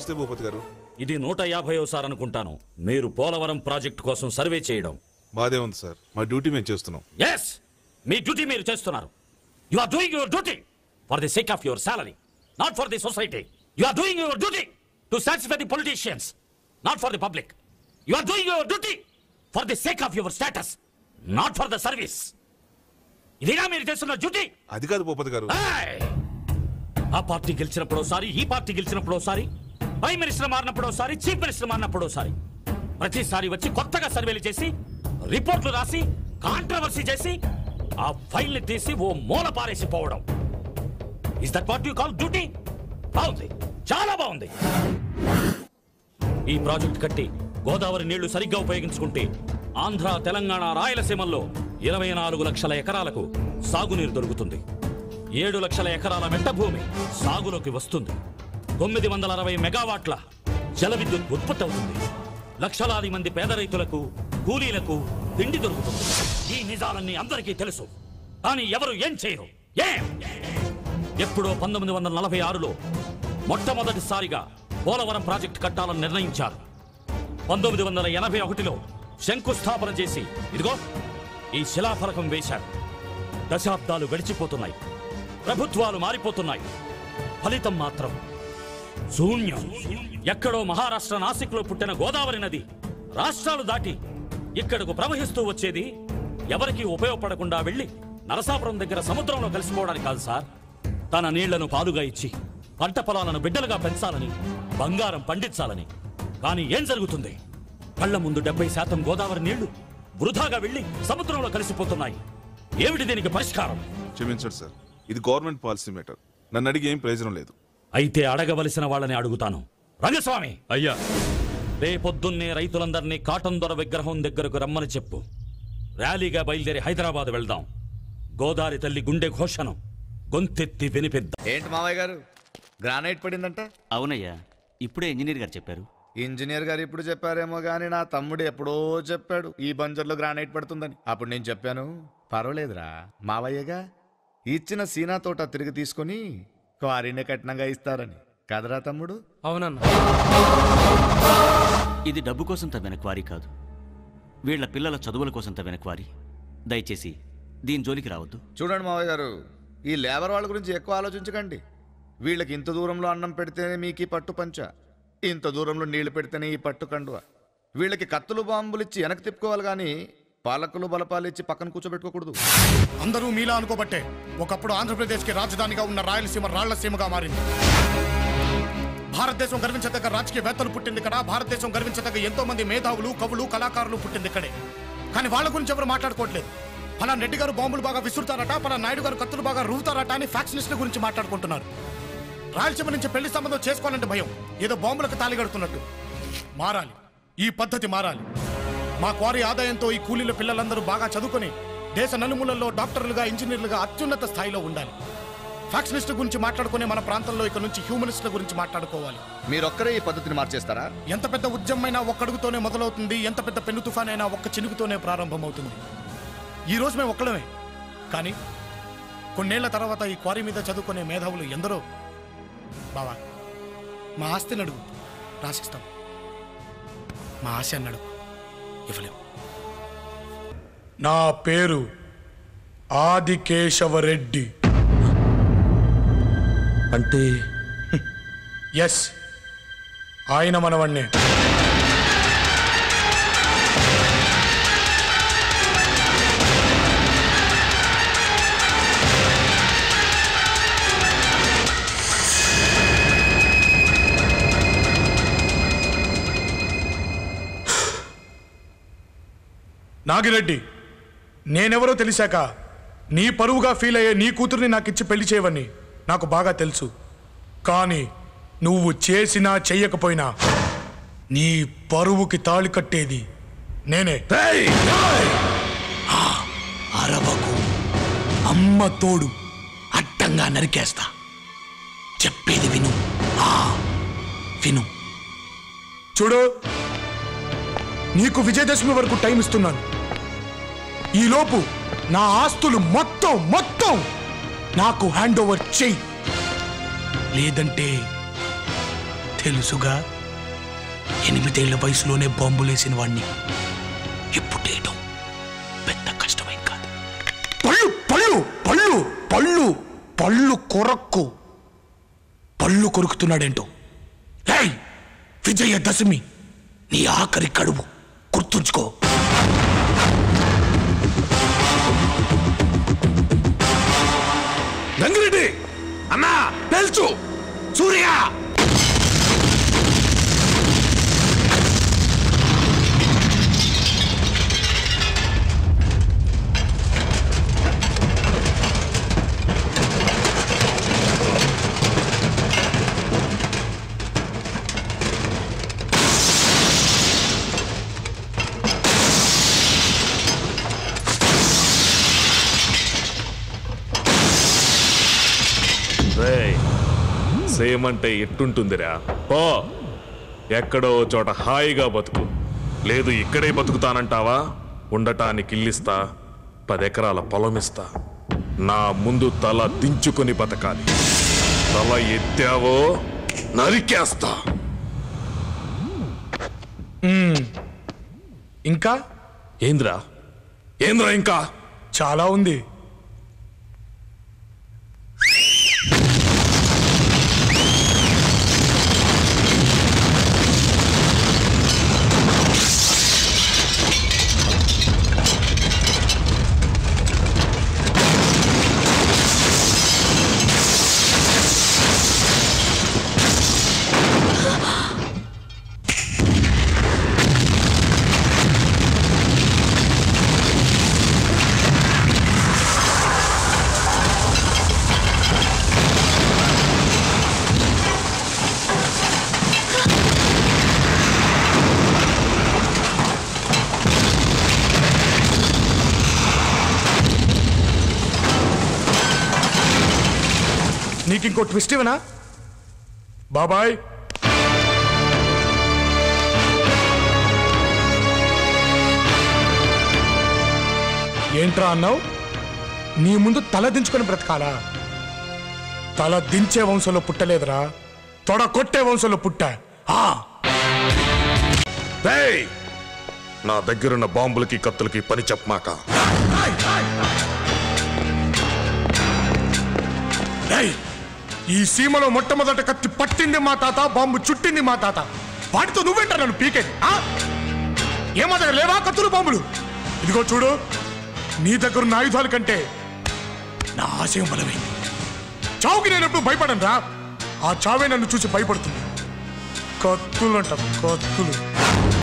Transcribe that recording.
నమస్తే భూపతి గారు. ఇది 150వ అనుకుంటాను మీరు పోలవరం ప్రాజెక్ట్ కోసం సర్వే చేయడం. బాదే ఉంది సార్, మా డ్యూటీ మేము చేస్తున్నాం. ఎస్, మీ డ్యూటీ మీరు చేస్తున్నారు. You are doing your duty for the sake of your salary, not for the society. You are doing your duty to satisfy the politicians, not for the public. You are doing your duty for the sake of your status, not for the service. ఇదిగా మీరు చేస్తున్న duty. అది కాదు భూపతి గారు. ఆ party గెలిచినప్పుడు ఒకసారి, ఈ పార్టీ గెలిచినప్పుడు ఒకసారి, ప్రైమ్ మినిస్టర్ మారినప్పుడు ఒకసారి, చీఫ్ మినిస్టర్ మారినప్పుడు ఒకసారి, ప్రతిసారి వచ్చి కొత్తగా సర్వేలు చేసి రిపోర్ట్లు రాసి కాంట్రవర్సీ చేసి ఆ ఫైల్ ని తీసి ఓ మూల పారేసి పోవడం. Is that what you call duty? బాగుంది, చాలా బాగుంది. ఈ ప్రాజెక్ట్ కట్టి గోదావరి నీళ్లు సరిగ్గా ఉపయోగించుకుంటే ఆంధ్ర, తెలంగాణ, రాయలసీమల్లో 24 లక్షల ఎకరాలకు సాగునీరు దొరుకుతుంది. 7 లక్షల ఎకరాల మెట్ట భూమి సాగులోకి వస్తుంది. 960 మెగావాట్ల జల విద్యుత్ ఉత్పత్తి అవుతుంది. లక్షలాది మంది పేద రైతులకు, కూలీలకు తిండి దొరుకుతుంది. ఈ నిజాలన్నీ అందరికీ తెలుసు, కానీ ఎవరు ఏం చేయరు. ఎప్పుడో 1946లో మొట్టమొదటిసారిగా పోలవరం ప్రాజెక్టు కట్టాలని నిర్ణయించారు. 1981లో శంకుస్థాపన చేసి ఇదిగో ఈ శిలాఫలకం వేశారు. దశాబ్దాలు గడిచిపోతున్నాయి, ప్రభుత్వాలు మారిపోతున్నాయి, ఫలితం మాత్రం శూన్యం. ఎక్కడో మహారాష్ట్ర నాసిక్లో పుట్టిన గోదావరి నది రాష్ట్రాలు దాటి ఇక్కడకు ప్రవహిస్తూ వచ్చేది ఎవరికీ ఉపయోగపడకుండా వెళ్లి నరసాపురం దగ్గర సముద్రంలో కలిసిపోవడానికి కాదు సార్. తన నీళ్లను పాలుగా ఇచ్చి పంట పొలాలను బిడ్డలుగా పెంచాలని, బంగారం పండించాలని. కానీ ఏం జరుగుతుంది? కళ్ల ముందు 70% గోదావరి నీళ్లు వృధాగా వెళ్లి సముద్రంలో కలిసిపోతున్నాయి. ఏమిటి దీనికి పరిష్కారం? క్షమించండి సార్, ఇది గవర్నమెంట్ పాలసీ మ్యాటర్. నన్ను అడిగి ఏం ప్రయోజనం లేదు. అయితే అడగవలసిన వాళ్ళని అడుగుతాను. రంగస్వామి అయ్యా, రేపొద్దున్నే రైతులందరినీ కాటన్ దొర విగ్రహం దగ్గరకు రమ్మని చెప్పు. ర్యాలీగా బయలుదేరి హైదరాబాద్ వెళ్దాం. గోదావరి తల్లి గుండె ఘోషను గొంతెత్తి వినిపిద్దాం. ఏంటి మావయ్య గారు, గ్రానైట్ పడిందంట? అవునయ్యా, ఇప్పుడే ఇంజనీర్ గారు చెప్పారు. ఇంజనీర్ గారు ఇప్పుడు చెప్పారేమో గానీ నా తమ్ముడు ఎప్పుడో చెప్పాడు ఈ బంజర్లో గ్రానైట్ పడుతుందని. అప్పుడు నేను చెప్పాను, పర్వాలేదురా మావయ్యగా, ఇచ్చిన సీనా తోట తిరిగి తీసుకుని క్వారీనే కట్నంగా ఇస్తారని కదరా తమ్ముడు? అవునన్నా. ఇది డబ్బు కోసం తవ్విన క్వారీ కాదు, వీళ్ల పిల్లల చదువుల కోసం తవ్విన క్వారీ. దయచేసి దీని జోలికి రావద్దు. చూడండి మావయ్య గారు, ఈ లేబర్ వాళ్ళ గురించి ఎక్కువ ఆలోచించకండి. వీళ్ళకి ఇంత దూరంలో అన్నం పెడితేనే మీకు ఈ పట్టు పంచ, ఇంత దూరంలో నీళ్లు పెడితేనే ఈ పట్టు కండువ. వీళ్ళకి కత్తులు బాంబులు ఇచ్చి వెనక్కి తిప్పుకోవాలి కానీ పాలకులు బలపాలు ఇచ్చి పక్కన కూర్చోబెట్టుకోకూడదు. అందరూ మీలా అనుకోబట్టే ఒకప్పుడు ఆంధ్రప్రదేశ్కి రాజధానిగా ఉన్న రాయలసీమ రాళ్లసీమగా మారింది. భారతదేశం గర్వించదగ్గ రాజకీయవేత్తలు పుట్టింది ఇక్కడ. భారతదేశం గర్వించదగ్గ ఎంతో మంది మేధావులు, కవులు, కళాకారులు పుట్టింది ఇక్కడే. కానీ వాళ్ళ గురించి ఎవరు మాట్లాడుకోవట్లేదు. ఫలానా రెడ్డి గారు బాంబులు బాగా విసురుతారట, ఫలానా నాయుడు గారు కత్తులు బాగా రువుతారట అని ఫ్యాక్షనిస్టుల గురించి మాట్లాడుకుంటున్నారు. రాయలసీమ నుంచి పెళ్లి సంబంధం చేసుకోవాలంటే భయం, ఏదో బాంబులకు తాళిగడుతున్నట్టు. మారాలి, ఈ పద్ధతి మారాలి. మా క్వారీ ఆదాయంతో ఈ కూలీల పిల్లలందరూ బాగా చదువుకొని దేశ నలుమూలల్లో డాక్టర్లుగా, ఇంజనీర్లుగా అత్యున్నత స్థాయిలో ఉండాలి. ఫ్యాక్షనిస్ట్ గురించి మాట్లాడుకునే మన ప్రాంతంలో ఇక నుంచి హ్యూమనిస్టుల గురించి మాట్లాడుకోవాలి. మీరొక్కరే ఈ పద్ధతిని మార్చేస్తారా? ఎంత పెద్ద ఉద్యమైనా ఒక్కడుగుతోనే మొదలవుతుంది, ఎంత పెద్ద పెను తుఫాన్ అయినా ఒక్క చినుకుతోనే ప్రారంభమవుతుంది. ఈ రోజు మేము ఒక్కడమే, కానీ కొన్నేళ్ల తర్వాత ఈ క్వారీ మీద చదువుకునే మేధావులు ఎందరో. బావా, మా ఆస్తిని అడుగు, రాసిస్తాం. మా ఆశయాన్ని అడుగు, ఇవ్వలేం. నా పేరు ఆదికేశవరెడ్డి. అంటే ఎస్, ఆయన మనవన్నే. నాగిరెడ్డి, నేనెవరో తెలిసాక నీ పరువుగా ఫీల్ అయ్యే నీ కూతుర్ని నాకిచ్చి పెళ్లి చేయవని నాకు బాగా తెలుసు. కానీ నువ్వు చేసినా చెయ్యకపోయినా నీ పరువుకి తాళి కట్టేది నేనే. అరవకు, అమ్మ తోడు అడ్డంగా నరికేస్తా. చెప్పేది విను, విను. చూడు, నీకు విజయదశమి వరకు టైం ఇస్తున్నాను. ఈలోపు నా ఆస్తులు మొత్తం నాకు హ్యాండ్ ఓవర్ చెయ్యి, లేదంటే తెలుసుగా 8 ఏళ్ల వయసులోనే బాంబులేసిన వాడిని ఎప్పుడేయడం పెద్ద కష్టమేం కాదు. పళ్ళు పళ్ళు పళ్ళు పళ్ళు పళ్ళు కొరక్కు పళ్ళు కొరుకుతున్నాడేంటో. ఏయ్ విజయదశమి నీ ఆఖరి కడువు గుర్తుంచుకో. గంగిరెడ్డి అన్నా తెలుసు సూర్య సేమంటే ఎట్టుంటుందిరా ఓ ఎక్కడో చోట హాయిగా బతుకు. లేదు ఇక్కడే బతుకుతానంటావా? ఉండటానికి ఇల్లిస్తా, 10 ఎకరాల పొలమిస్తా. నా ముందు తల దించుకొని బతకాలి. తల ఎత్తావో నరికేస్తా. ఇంకా ఏంద్రా ఇంకా చాలా ఉంది. నీకు ఇంకో ట్విస్ట్ ఇవనా బాబాయ్? ఏంట్రా అన్నావు? నీ ముందు తల దించుకొని బ్రతకాలా? తల దించే వంశంలో పుట్టలేదురా, తొడ కొట్టే వంశంలో పుట్టా. నా దగ్గరున్న బాంబులకి కత్తులకి పని చెప్పమాక. ఈ సీమలో మొట్టమొదట కత్తి పట్టింది మా తాత, బాంబు చుట్టింది మా తాత. వాటితో నువ్వేంటా నన్ను పీకేది? ఏమో దగ్గర లేవా కత్తులు బాంబులు? ఇదిగో చూడు, నీ దగ్గరున్న ఆయుధాల కంటే నా ఆశయం బలమైంది. చావుకి నేను ఎప్పుడు భయపడను రా, ఆ చావే నన్ను చూసి భయపడుతుంది. కత్తులు అంట కత్తులు.